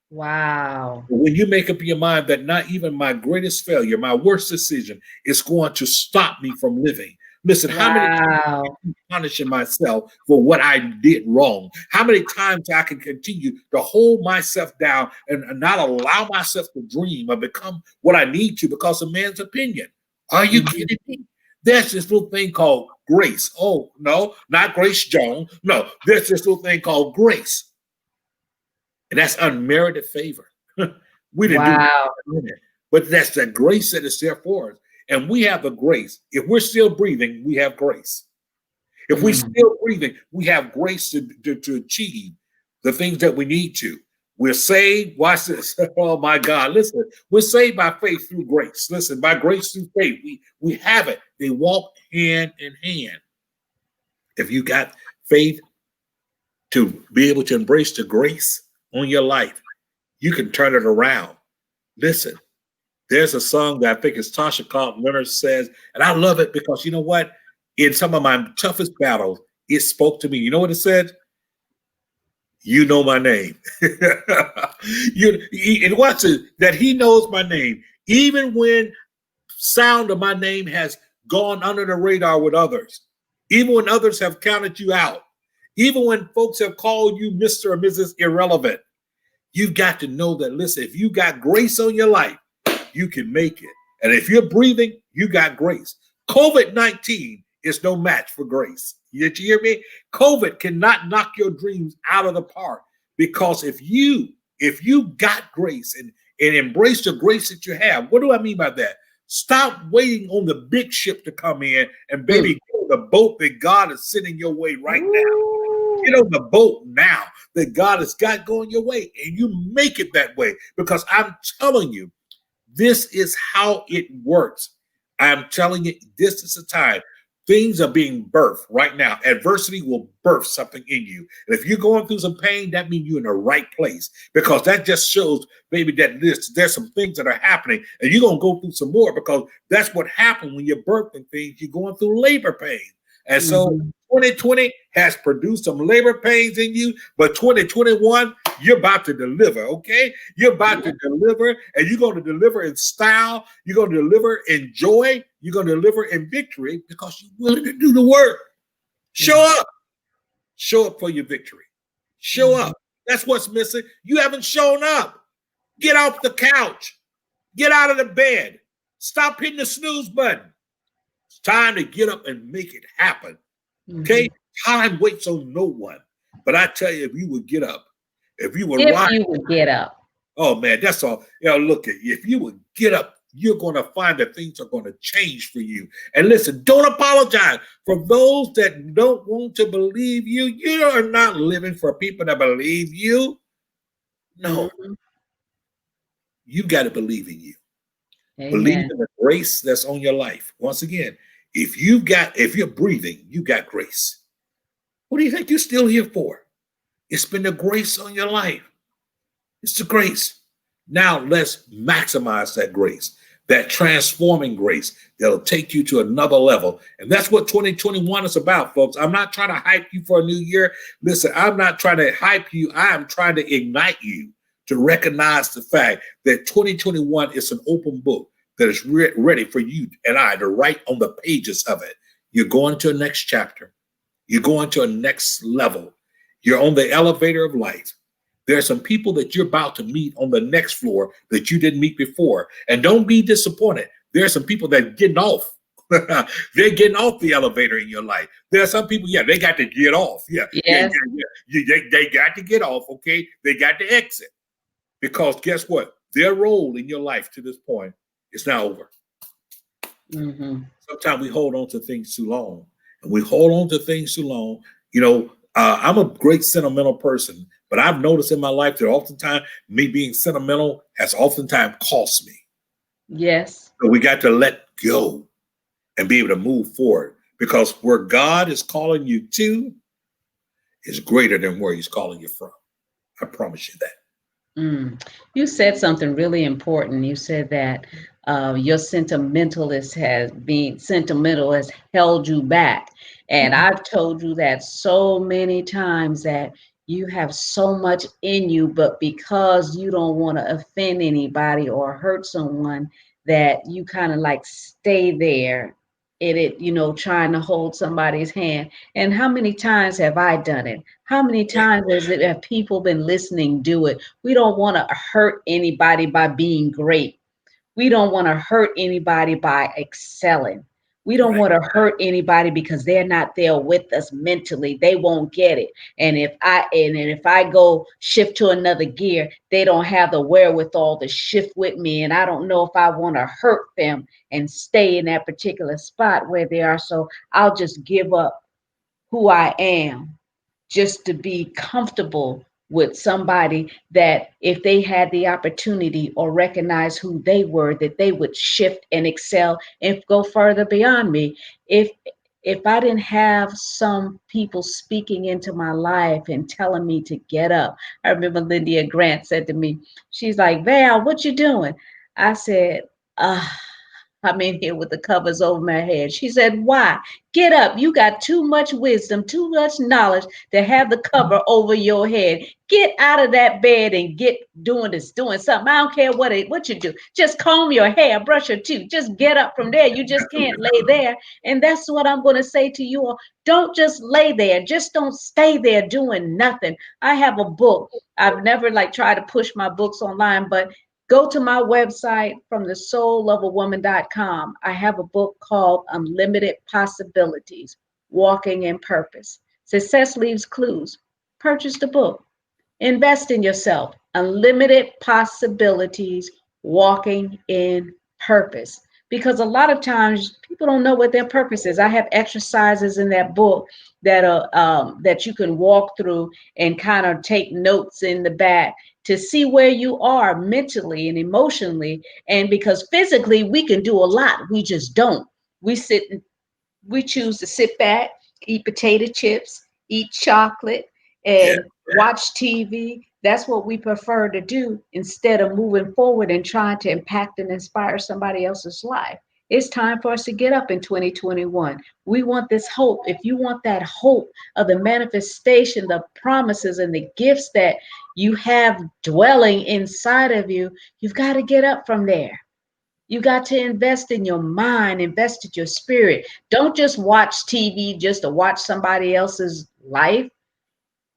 Wow. When you make up your mind that not even my greatest failure, my worst decision is going to stop me from living. Listen, how many times I keep punishing myself for what I did wrong? How many times I can continue to hold myself down and not allow myself to dream or become what I need to because of man's opinion? Are you kidding me? There's this little thing called grace. Oh, no, not Grace Jones. No, there's this little thing called grace. And that's unmerited favor. We didn't do it. But that's the grace that is there for us. And we have the grace. If we're still breathing, we have grace. If we're still breathing, we have grace to achieve the things that we need to. We're saved. Watch this. Oh, my God. Listen, we're saved by faith through grace. Listen, by grace through faith. We have it. They walk hand in hand. If you got faith to be able to embrace the grace on your life, you can turn it around. Listen. There's a song that I think is Tasha Cobb Leonard says, and I love it because you know what? In some of my toughest battles, it spoke to me. You know what it said? You know my name. And watch it, that he knows my name. Even when sound of my name has gone under the radar with others, even when others have counted you out, even when folks have called you Mr. or Mrs. Irrelevant, you've got to know that, listen, if you got grace on your life, you can make it. And if you're breathing, you got grace. COVID-19 is no match for grace. Did you hear me? COVID cannot knock your dreams out of the park because if you got grace and embrace the grace that you have, what do I mean by that? Stop waiting on the big ship to come in and baby, get on the boat that God is sending your way right now. Get on the boat now that God has got going your way and you make it that way because I'm telling you, this is how it works. I'm telling you, this is the time. Things are being birthed right now. Adversity will birth something in you. And if you're going through some pain, that means you're in the right place because that just shows, baby, that there's some things that are happening and you're going to go through some more because that's what happens when you're birthing things. You're going through labor pain. And so 2020 has produced some labor pains in you, but 2021, you're about to deliver, okay? You're about to deliver, and you're going to deliver in style. You're going to deliver in joy. You're going to deliver in victory because you're willing to do the work. Show up. Show up for your victory. Show up. That's what's missing. You haven't shown up. Get off the couch. Get out of the bed. Stop hitting the snooze button. It's time to get up and make it happen. Okay? Time waits on no one. But I tell you, if you would get up, if you would get up. Oh man, that's all. Look at you. If you would get up, you're going to find that things are going to change for you. And listen, don't apologize for those that don't want to believe you. You are not living for people that believe you. No. You got to believe in you. Amen. Believe in the grace that's on your life. Once again, if you're breathing, you got grace. What do you think you're still here for? It's been the grace on your life. It's the grace. Now let's maximize that grace. that transforming grace that'll take you to another level. And that's what 2021 is about, folks. I'm not trying to hype you for a new year. Listen, I'm not trying to hype you. I am trying to ignite you to recognize the fact that 2021 is an open book that is ready for you and I to write on the pages of it. You're going to a next chapter. You're going to a next level. You're on the elevator of light. There are some people that you're about to meet on the next floor that you didn't meet before. And don't be disappointed. There are some people that are getting off. They're getting off the elevator in your life. There are some people, yeah, they got to get off. Yes. They got to get off, okay? They got to exit. Because guess what? Their role in your life to this point is now over. Mm-hmm. Sometimes we hold on to things too long. And we hold on to things too long. I'm a great sentimental person, but I've noticed in my life that oftentimes me being sentimental has oftentimes cost me. Yes. So we got to let go and be able to move forward, because where God is calling you to is greater than where he's calling you from. I promise you that. You said something really important. You said that your being sentimental has held you back. And I've told you that so many times, that you have so much in you, but because you don't want to offend anybody or hurt someone, that you kind of like stay there in it, trying to hold somebody's hand. And how many times have I done it? How many times have people been listening do it? We don't want to hurt anybody by being great. We don't want to hurt anybody by excelling. We don't Right. want to hurt anybody because they're not there with us mentally. They won't get it. And if I go shift to another gear, they don't have the wherewithal to shift with me. And I don't know if I want to hurt them and stay in that particular spot where they are. So I'll just give up who I am just to be comfortable with somebody, that if they had the opportunity or recognize who they were, that they would shift and excel and go further beyond me. If I didn't have some people speaking into my life and telling me to get up. I remember Lydia Grant said to me, she's like, Val, what you doing? I said, I'm in here with the covers over my head. She said, why? Get up. You got too much wisdom, too much knowledge to have the cover over your head. Get out of that bed and get doing something. I don't care what you do. Just comb your hair, brush your teeth. Just get up from there. You just can't lay there. And that's what I'm going to say to you all. Don't just lay there. Just don't stay there doing nothing. I have a book. I've never tried to push my books online, but go to my website, from the soulofawoman.com. I have a book called Unlimited Possibilities, Walking in Purpose. Success Leaves Clues. Purchase the book. Invest in yourself. Unlimited Possibilities, Walking in Purpose. Because a lot of times people don't know what their purpose is. I have exercises in that book that you can walk through and kind of take notes in the back to see where you are mentally and emotionally. And because physically we can do a lot, we just don't. We choose to sit back, eat potato chips, eat chocolate, Yeah. and watch TV. That's what we prefer to do instead of moving forward and trying to impact and inspire somebody else's life. It's time for us to get up in 2021. We want this hope. If you want that hope of the manifestation, the promises, and the gifts that you have dwelling inside of you, you've got to get up from there. You got to invest in your mind, invest in your spirit. Don't just watch TV just to watch somebody else's life.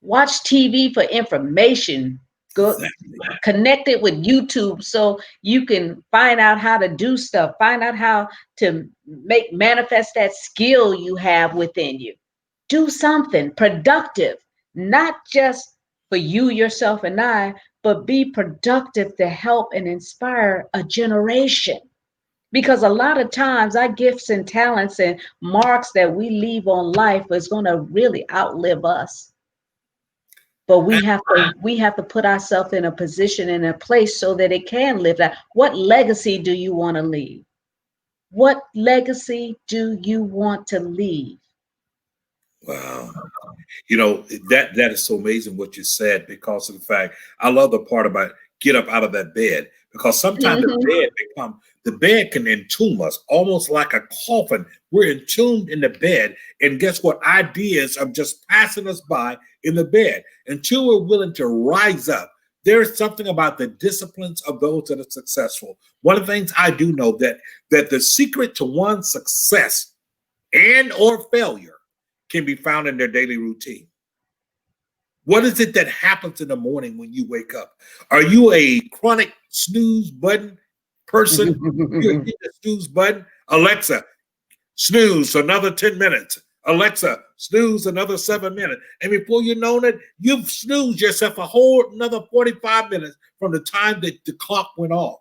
Watch TV for information. Go Exactly. connect it with YouTube so you can find out how to do stuff. Find out how to manifest that skill you have within you. Do something productive, not just for you, yourself, and I, but be productive to help and inspire a generation. Because a lot of times our gifts and talents and marks that we leave on life is going to really outlive us. But we have to put ourselves in a position, in a place, so that it can live that. What legacy do you want to leave? What legacy do you want to leave? Wow. That is so amazing what you said, because of the fact, I love the part about get up out of that bed, because sometimes Mhm. the bed can entomb us almost like a coffin. We're entombed in the bed, and guess what? Ideas are just passing us by in the bed until we're willing to rise up. There's something about the disciplines of those that are successful. One of the things I do know that the secret to one's success and or failure can be found in their daily routine. What is it that happens in the morning when you wake up? Are you a chronic snooze button person? You hit the snooze button. Alexa, snooze for another 10 minutes. Alexa, snooze another 7 minutes. And before you know it, you've snoozed yourself a whole another 45 minutes from the time that the clock went off.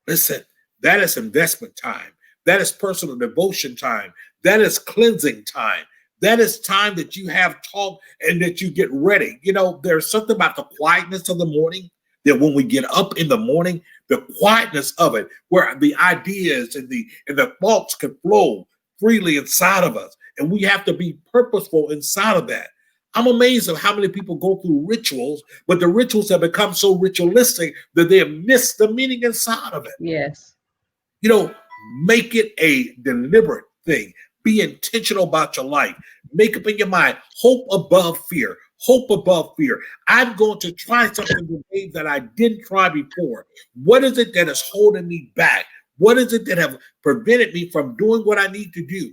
Listen, that is investment time. That is personal devotion time. That is cleansing time. That is time that you have talk and that you get ready. You know, there's something about the quietness of the morning that when we get up in the morning, the quietness of it, where the ideas and the thoughts can flow freely inside of us. And we have to be purposeful inside of that. I'm amazed at how many people go through rituals, but the rituals have become so ritualistic that they have missed the meaning inside of it. Yes. You know, make it a deliberate thing. Be intentional about your life. Make up in your mind, hope above fear. Hope above fear. I'm going to try something today that I didn't try before. What is it that is holding me back? What is it that have prevented me from doing what I need to do?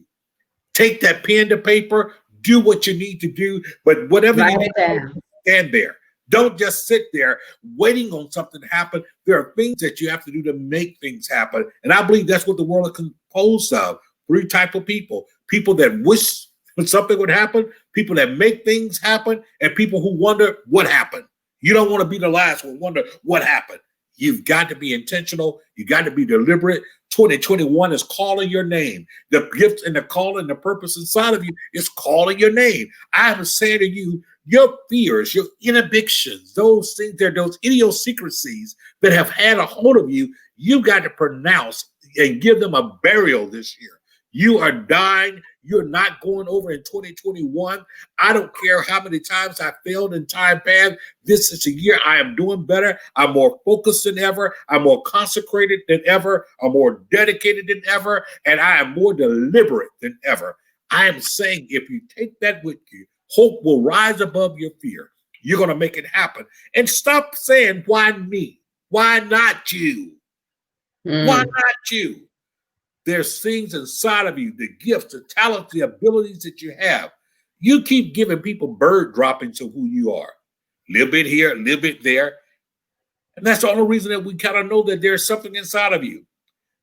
Take that pen to paper, do what you need to do, but whatever Write you it need, down. stand there. Don't just sit there waiting on something to happen. There are things that you have to do to make things happen. And I believe that's what the world is composed of. Three types of people: people that wish something would happen, people that make things happen, and people who wonder what happened. You don't want to be the last one, wonder what happened. You've got to be intentional. You got to be deliberate. 2021 is calling your name. The gift and the call and the purpose inside of you is calling your name. I am saying to you, your fears, your inhibitions, those things, those idiosyncrasies that have had a hold of you, you've got to pronounce and give them a burial this year. You are dying. You're not going over in 2021. I don't care how many times I failed in time past. This is a year I am doing better. I'm more focused than ever. I'm more consecrated than ever. I'm more dedicated than ever. And I am more deliberate than ever. I am saying if you take that with you, hope will rise above your fear. You're going to make it happen. And stop saying, why me? Why not you? Why not you? There's things inside of you, the gifts, the talents, the abilities that you have. You keep giving people bird droppings of who you are. A little bit here, a little bit there. And that's the only reason that we kind of know that there's something inside of you.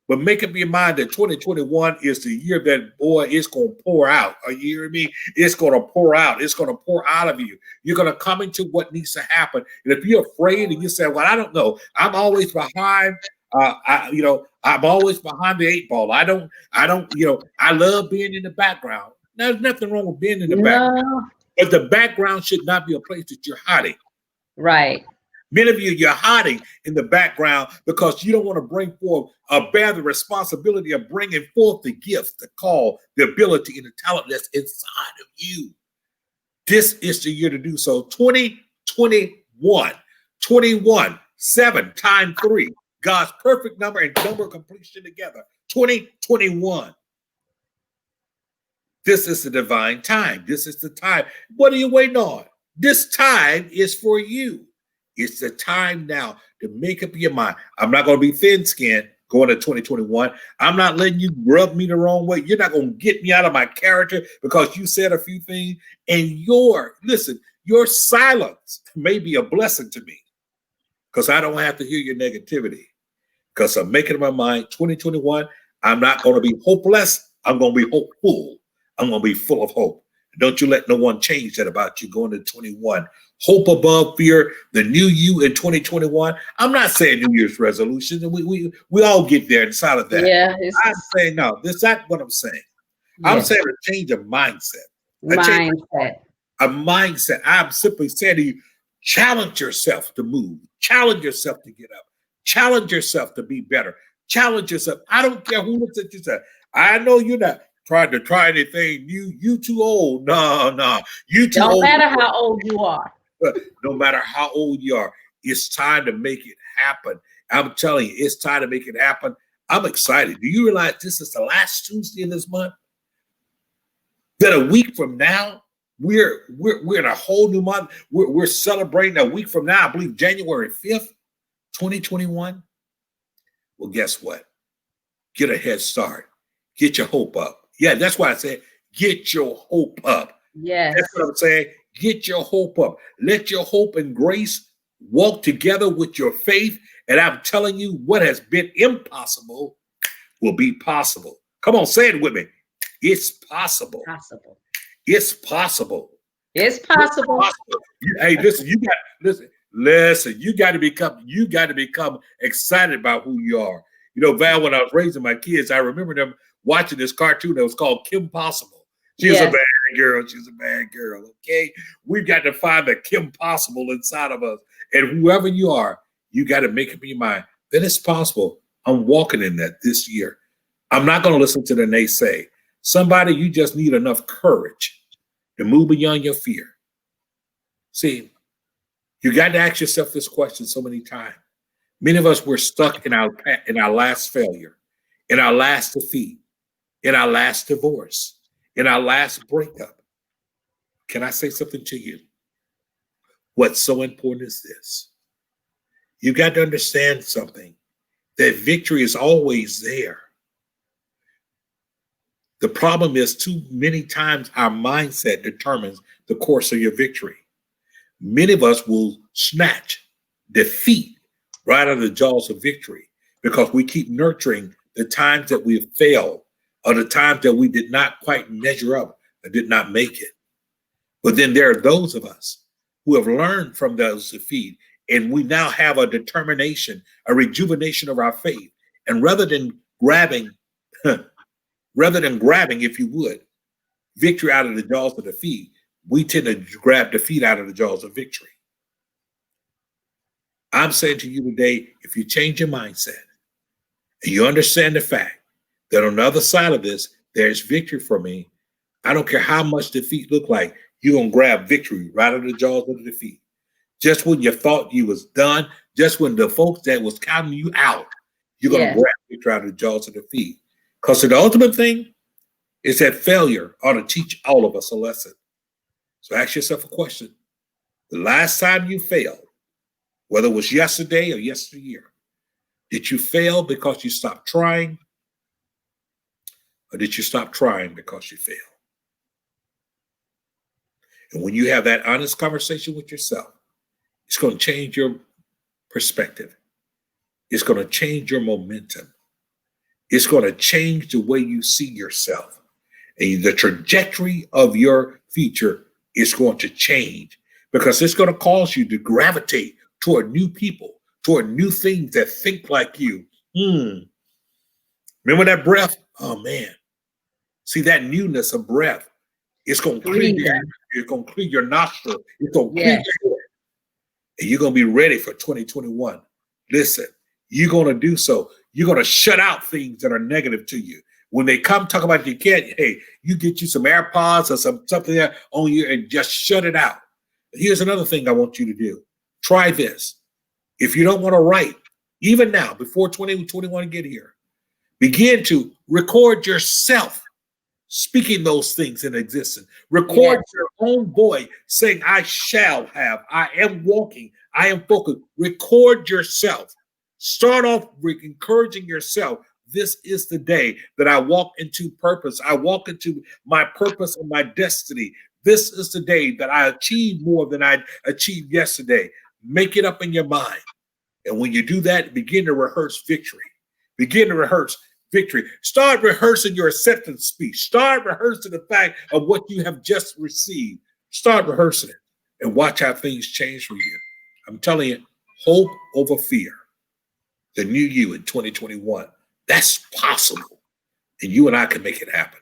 But make up your mind that 2021 is the year that, boy, it's going to pour out. Are you hearing me? It's going to pour out. It's going to pour out of you. You're going to come into what needs to happen. And if you're afraid and you say, well, I don't know, I'm always behind. I'm always behind the eight ball. I don't, I love being in the background. There's nothing wrong with being in the background, No. but the background should not be a place that you're hiding. Right. Many of you, you're hiding in the background because you don't want to bring forth bear the responsibility of bringing forth the gift, the call, the ability, and the talent that's inside of you. This is the year to do so. 2021, 21, 7 times 3. God's perfect number and number of completion together. 2021. This is the divine time. This is the time. What are you waiting on? This time is for you. It's the time now to make up your mind. I'm not going to be thin-skinned going to 2021. I'm not letting you rub me the wrong way. You're not going to get me out of my character because you said a few things. And your silence may be a blessing to me because I don't have to hear your negativity. Because I'm making up my mind, 2021, I'm not going to be hopeless. I'm going to be hopeful. I'm going to be full of hope. Don't you let no one change that about you going to 21. Hope above fear, the new you in 2021. I'm not saying New Year's resolutions, and we all get there inside of that. Yeah. I'm saying, no, that's not what I'm saying. I'm saying a change of mindset. Mindset. A mindset. I'm simply saying to you, challenge yourself to move. Challenge yourself to get up. Challenge yourself to be better. Challenge yourself. I don't care who looks at you and says, I know you're not trying to try anything. You too old. No. You too old. Don't matter how old you are. No matter how old you are, it's time to make it happen. I'm telling you, it's time to make it happen. I'm excited. Do you realize this is the last Tuesday in this month? That a week from now, we're in a whole new month. We're celebrating a week from now, I believe January 5th, 2021. Well, guess what? Get a head start. Get your hope up. Yeah, that's why I said get your hope up. That's what Yes. I'm saying. Get your hope up. Let your hope and grace walk together with your faith. And I'm telling you, what has been impossible will be possible. Come on, say it with me. It's possible. Possible. It's possible. It's It's possible. possible. Hey, listen, listen. You got to become excited about who you are. You know, Val, when I was raising my kids, I remember them watching this cartoon that was called Kim Possible. She was a Yes. bad girl. She's a bad girl. Okay, we've got to find the Kim Possible inside of us, and whoever you are, you got to make up your mind that it's possible. I'm walking in that this year. I'm not going to listen to the naysay. Somebody, you just need enough courage to move beyond your fear. See, you got to ask yourself this question so many times. Many of us were stuck in our last failure, in our last defeat, in our last divorce, in our last breakup. Can I say something to you? What's so important is this. You got to understand something, that victory is always there. The problem is too many times our mindset determines the course of your victory. Many of us will snatch defeat right out of the jaws of victory because we keep nurturing the times that we have failed or the times that we did not quite measure up or did not make it. But then there are those of us who have learned from those defeats, and we now have a determination, a rejuvenation of our faith. And rather than grabbing, if you would, victory out of the jaws of defeat, we tend to grab defeat out of the jaws of victory. I'm saying to you today, if you change your mindset and you understand the fact that on the other side of this, there's victory for me, I don't care how much defeat look like, you're going to grab victory right out of the jaws of the defeat. Just when you thought you was done, just when the folks that was counting you out, you're going to Yes. grab victory out of the jaws of defeat. Because the ultimate thing is that failure ought to teach all of us a lesson. So ask yourself a question. The last time you failed, whether it was yesterday or yesteryear, did you fail because you stopped trying? Or did you stop trying because you failed? And when you have that honest conversation with yourself, it's going to change your perspective. It's going to change your momentum. It's going to change the way you see yourself. And the trajectory of your future is going to change because it's going to cause you to gravitate toward new people, toward new things that think like you. Remember that breath? Oh, man. See that newness of breath. It's going to clear your Breathing. atmosphere. It's going to clear your nostril. It's going to clear Yes. your air. And you're going to be ready for 2021. Listen, you're going to do so. You're going to shut out things that are negative to you. When they come talk about you can't, hey, you get you some AirPods or something there on you and just shut it out. Here's another thing I want you to do. Try this. If you don't want to write, even now, before 2021 get here, begin to record yourself speaking those things in existence. Record Yes. your own voice saying, I shall have, I am walking, I am focused. Record yourself. Start off with encouraging yourself. This is the day that I walk into purpose. I walk into my purpose and my destiny. This is the day that I achieve more than I achieved yesterday. Make it up in your mind. And when you do that, begin to rehearse victory. Begin to rehearse victory. Start rehearsing your acceptance speech. Start rehearsing the fact of what you have just received. Start rehearsing it and watch how things change for you. I'm telling you, hope over fear. The new you in 2021. That's possible. And you and I can make it happen.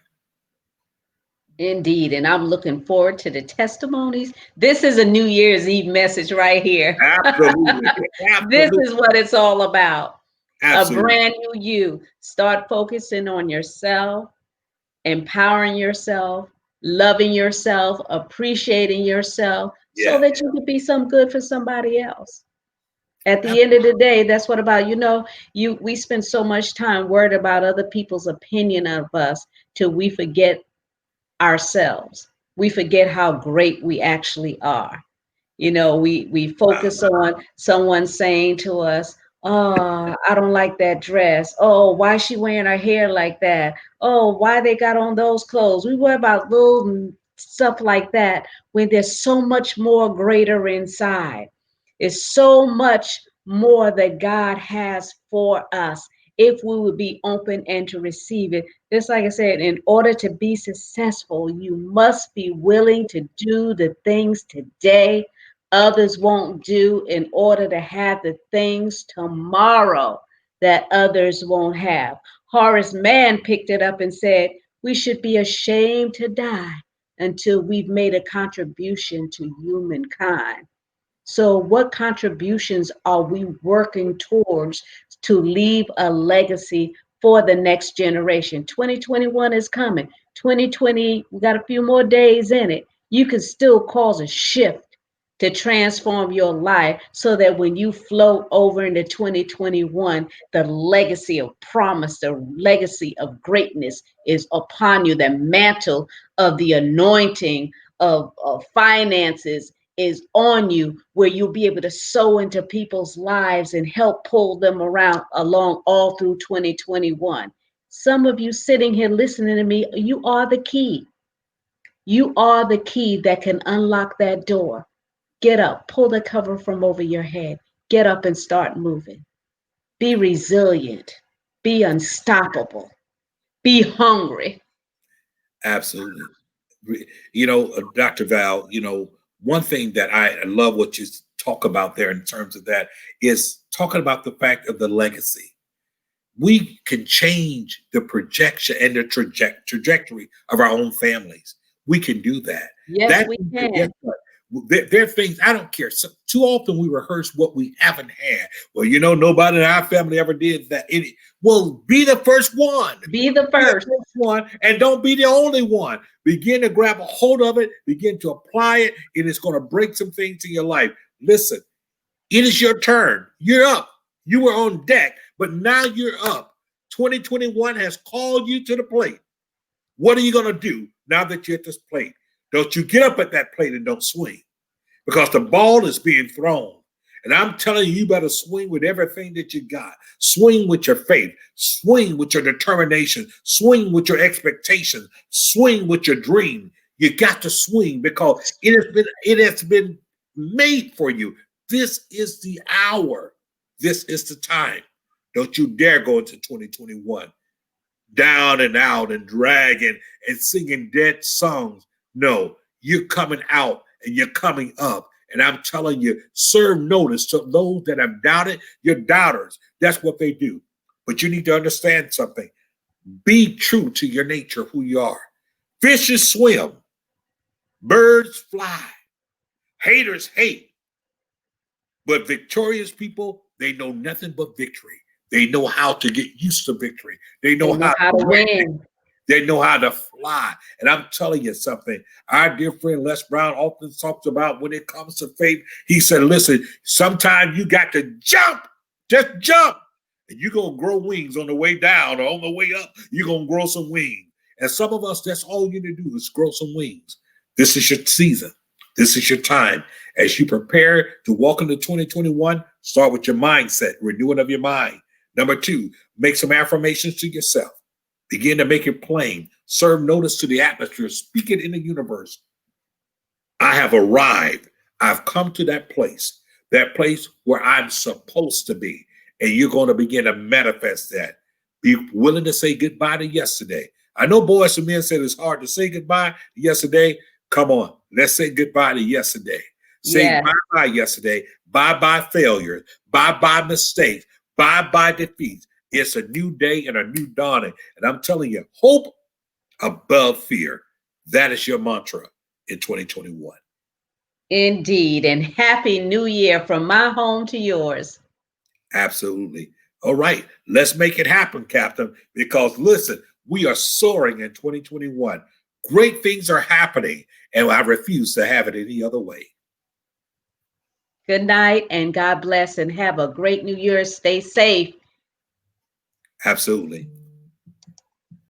Indeed. And I'm looking forward to the testimonies. This is a New Year's Eve message right here. Absolutely. This Absolutely. is what it's all about. A Absolutely. brand new you. Start focusing on yourself, empowering yourself, loving yourself, appreciating yourself so Yeah. that you can be some good for somebody else. At the end of the day, that's what about, we spend so much time worried about other people's opinion of us till we forget ourselves. We forget how great we actually are. We Wow. focus on someone saying to us, "Oh, I don't like that dress. Oh, why is she wearing her hair like that? Oh, why they got on those clothes?" We worry about little stuff like that when there's so much more greater inside. It's so much more that God has for us if we would be open and to receive it. Just like I said, in order to be successful, you must be willing to do the things today others won't do in order to have the things tomorrow that others won't have. Horace Mann picked it up and said, "We should be ashamed to die until we've made a contribution to humankind." So, what contributions are we working towards to leave a legacy for the next generation? 2021 is coming. 2020, we got a few more days in it. You can still cause a shift to transform your life so that when you float over into 2021, the legacy of promise, the legacy of greatness is upon you. The mantle of the anointing of finances is on you, where you'll be able to sow into people's lives and help pull them around along all through 2021. Some of you sitting here listening to me, you are the key. You are the key that can unlock that door. Get up, pull the cover from over your head. Get up and start moving. Be resilient. Be unstoppable. Be hungry. Absolutely. Dr. Val, one thing that I love what you talk about there in terms of that is talking about the fact of the legacy. We can change the projection and the trajectory of our own families. We can do that. Yes, That we guess can. what? There are things I don't care. So, too often we rehearse what we haven't had. Well, nobody in our family ever did that. Well, be the first one. Be the Be the first. first one, and don't be the only one. Begin to grab a hold of it. Begin to apply it, and it's going to break some things in your life. Listen, it is your turn. You're up. You were on deck, but now you're up. 2021 has called you to the plate. What are you going to do now that you're at this plate? Don't you get up at that plate and don't swing, because the ball is being thrown. And I'm telling you, you better swing with everything that you got. Swing with your faith. Swing with your determination. Swing with your expectations. Swing with your dream. You got to swing because it has been made for you. This is the hour. This is the time. Don't you dare go into 2021 down and out and dragging and singing dead songs. No, you're coming out and you're coming up. And I'm telling you, serve notice to those that have doubted. Your doubters, that's what they do. But you need to understand something. Be true to your nature, who you are. Fishes swim, birds fly, haters hate. But victorious people, they know nothing but victory. They know how to get used to victory. They They know know how how to to win. win. They know how to fly. And I'm telling you something. Our dear friend Les Brown often talks about when it comes to faith. He said, listen, sometimes you got to jump. Just jump. And you're going to grow wings on the way down or on the way up. You're going to grow some wings. And some of us, that's all you need to do is grow some wings. This is your season. This is your time. As you prepare to walk into 2021, start with your mindset, renewing of your mind. Number 2, make some affirmations to yourself. Begin to make it plain. Serve notice to the atmosphere. Speak it in the universe. I have arrived. I've come to that place where I'm supposed to be. And you're going to begin to manifest that. Be willing to say goodbye to yesterday. I know boys and men said it's hard to say goodbye to yesterday. Come on, let's say goodbye to yesterday. Say Yes. bye-bye yesterday. Bye-bye failures. Bye-bye mistakes. Bye-bye defeats. It's a new day and a new dawning. And I'm telling you, hope above fear. That is your mantra in 2021. Indeed. And Happy New Year from my home to yours. Absolutely. All right. Let's make it happen, Captain, because listen, we are soaring in 2021. Great things are happening, and I refuse to have it any other way. Good night and God bless and have a great New Year. Stay safe. Absolutely.